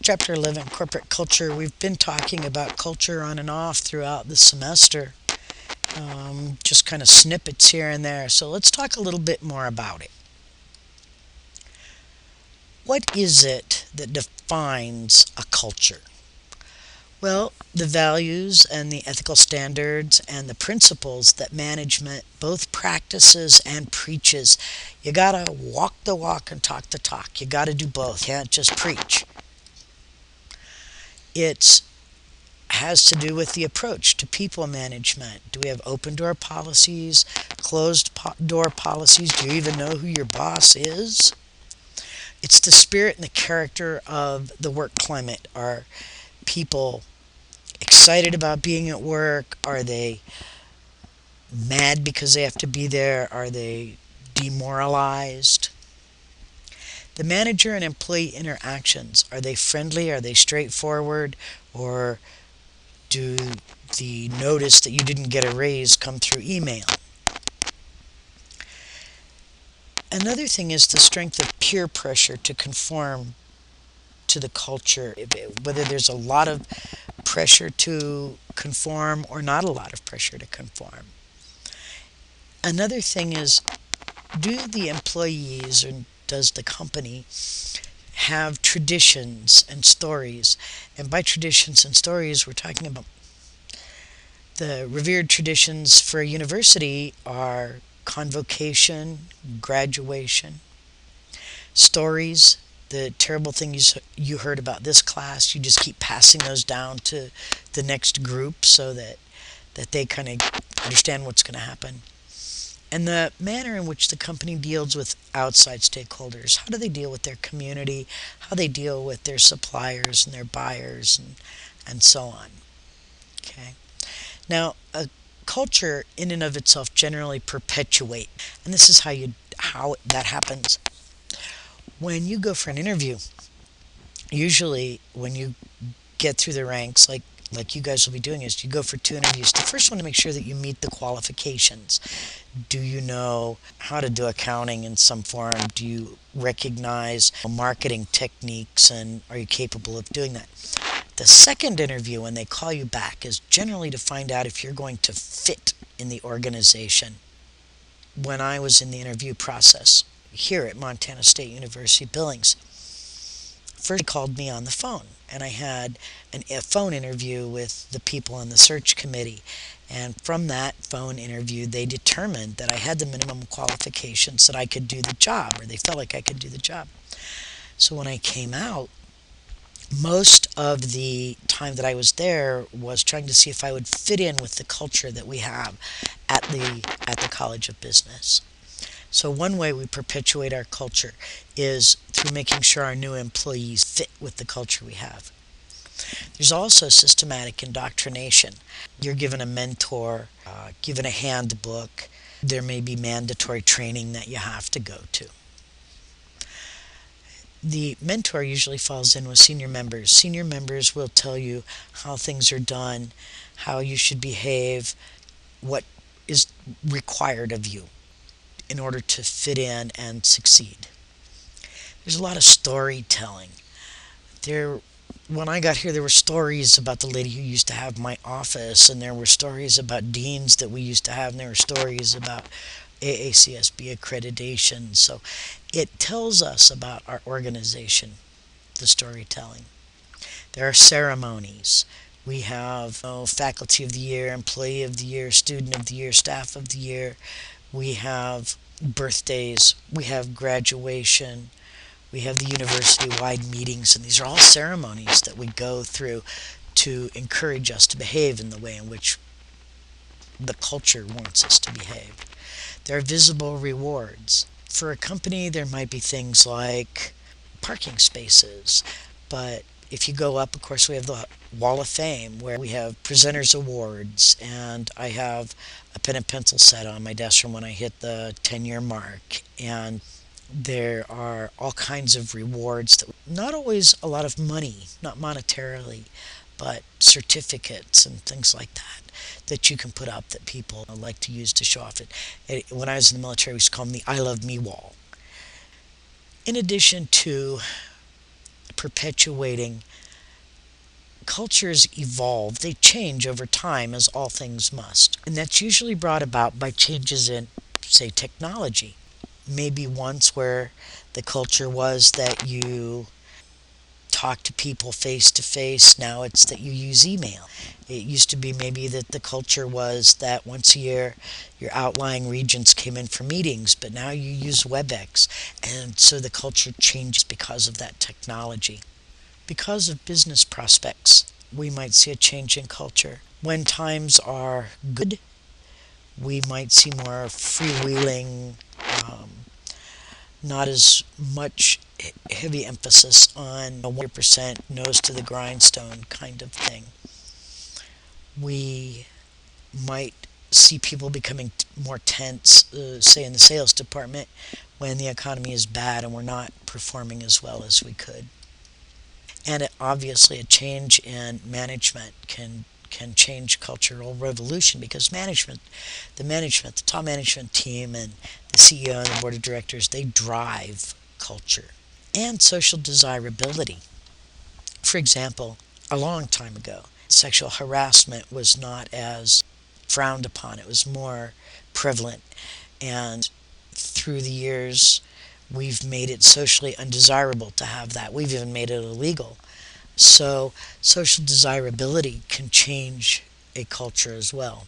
Chapter 11, Corporate Culture. We've been talking about culture on and off throughout the semester, just kind of snippets here and there. So let's talk a little bit more about it. What is it that defines a culture? Well, the values and the ethical standards and the principles that management both practices and preaches. You gotta walk the walk and talk the talk. You gotta do both. You can't just preach. It has to do with the approach to people management. Do we have open door policies, closed door policies? Do you even know who your boss is? It's the spirit and the character of the work climate. Are people excited about being at work? Are they mad because they have to be there? Are they demoralized? The manager and employee interactions, are they friendly? Are they straightforward? Or do the notice that you didn't get a raise come through email? Another thing is the strength of peer pressure to conform to the culture, whether there's a lot of pressure to conform or not a lot of pressure to conform. Another thing is, do the employees or does the company have traditions and stories? And by traditions and stories, we're talking about the revered traditions for a university are convocation, graduation, stories, the terrible things you heard about this class, you just keep passing those down to the next group so that they kind of understand what's going to happen. And the manner in which the company deals with outside stakeholders. How do they deal with their community? How they deal with their suppliers and their buyers and so on. Okay. Now, a culture in and of itself generally perpetuate, and this is how that happens. When you go for an interview, usually when you get through the ranks, like you guys will be doing, is you go for 2 interviews. The first one to make sure that you meet the qualifications. Do you know how to do accounting in some form? Do you recognize marketing techniques, and are you capable of doing that? The second interview, when they call you back, is generally to find out if you're going to fit in the organization. When I was in the interview process here at Montana State University Billings, first they called me on the phone, and I had a phone interview with the people on the search committee. And from that phone interview, they determined that I had the minimum qualifications that I could do the job, or they felt like I could do the job. So when I came out, most of the time that I was there was trying to see if I would fit in with the culture that we have at the College of Business. So one way we perpetuate our culture is through making sure our new employees fit with the culture we have. There's also systematic indoctrination. You're given a mentor, given a handbook. There may be mandatory training that you have to go to. The mentor usually falls in with senior members. Senior members will tell you how things are done, how you should behave, what is required of you in order to fit in and succeed. There's a lot of storytelling. When I got here, there were stories about the lady who used to have my office, and there were stories about deans that we used to have, and there were stories about AACSB accreditation. So it tells us about our organization, the storytelling. There are ceremonies. We have Faculty of the Year, Employee of the Year, Student of the Year, Staff of the Year. We have birthdays. We have graduation. We have the university-wide meetings, and these are all ceremonies that we go through to encourage us to behave in the way in which the culture wants us to behave. There are visible rewards. For a company, there might be things like parking spaces, but if you go up, of course, we have the Wall of Fame, where we have presenters awards, and I have a pen and pencil set on my desk from when I hit the 10-year mark, and there are all kinds of rewards that not always a lot of money, not monetarily, but certificates and things like that you can put up that people like to use to show off it. When I was in the military, we used to call them the I Love Me wall. In addition to perpetuating. Cultures evolve, they change over time, as all things must. And that's usually brought about by changes in, say, technology. Maybe once where the culture was that you talk to people face to face, now it's that you use email. It used to be maybe that the culture was that once a year your outlying regions came in for meetings, but now you use WebEx. And so the culture changes because of that technology. Because of business prospects, we might see a change in culture. When times are good, we might see more freewheeling, um, not as much heavy emphasis on a 100% nose to the grindstone kind of thing. We might see people becoming more tense, say in the sales department, when the economy is bad and we're not performing as well as we could. And obviously, a change in management can change cultural revolution, because the top management team and the CEO and the board of directors, they drive culture. And social desirability. For example, a long time ago, sexual harassment was not as frowned upon. It was more prevalent. And through the years, we've made it socially undesirable to have that. We've even made it illegal. So social desirability can change a culture as well.